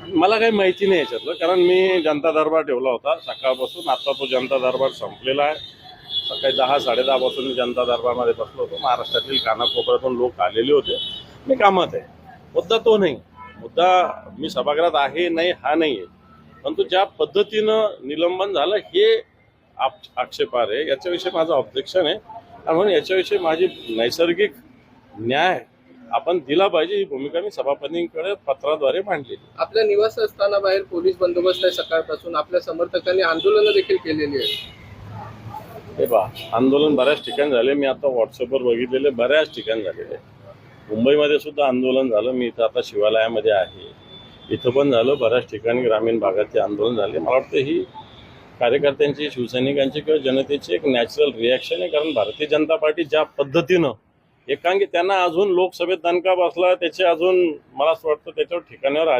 मला काही माहिती नाही याच्यातलं, कारण मी जनता दरबार ठेवला होता सकाळपासून. आता तो जनता दरबार संपलेला आहे. सकाळी 10-10:30 पासून मी जनता दरबारमध्ये बसलो होतो. महाराष्ट्रातील कानाकोपऱ्यातून लोक आलेले होते. मी कामात आहे. मुद्दा तो नाही. मुद्दा मी सभागृहात आहे नाही हा नाही आहे, परंतु ज्या पद्धतीनं निलंबन झालं हे आक्षेपार्ह आहे. याच्याविषयी माझं ऑब्जेक्शन आहे आणि म्हणून याच्याविषयी माझी नैसर्गिक न्याय आपण दिला पाहिजे, ही भूमिका मी सभापतींकडे पत्राद्वारे मांडली. आपल्या निवासस्थानाबाहेर पोलीस बंदोबस्त आहे सकाळपासून. आपल्या समर्थकांनी आंदोलनं देखील केलेली आहेत. हे आंदोलन बऱ्याच ठिकाणी झाले. मी आता व्हॉट्सअपवर बघितलेले बऱ्याच ठिकाणी झालेले. मुंबईमध्ये सुद्धा आंदोलन झालं. मी इथं आता शिवालयामध्ये आहे, इथं पण झालं. बऱ्याच ठिकाणी ग्रामीण भागातले आंदोलन झाले. मला वाटतं ही कार्यकर्त्यांची, शिवसैनिकांची किंवा जनतेची एक नॅचरल रिॲक्शन आहे. कारण भारतीय जनता पार्टी ज्या पद्धतीनं एकांगी त्यांना अजून लोकसभेत दणका बसला, त्याचे अजून मला असं वाटतं त्याच्यावर ठिकाणावर आले.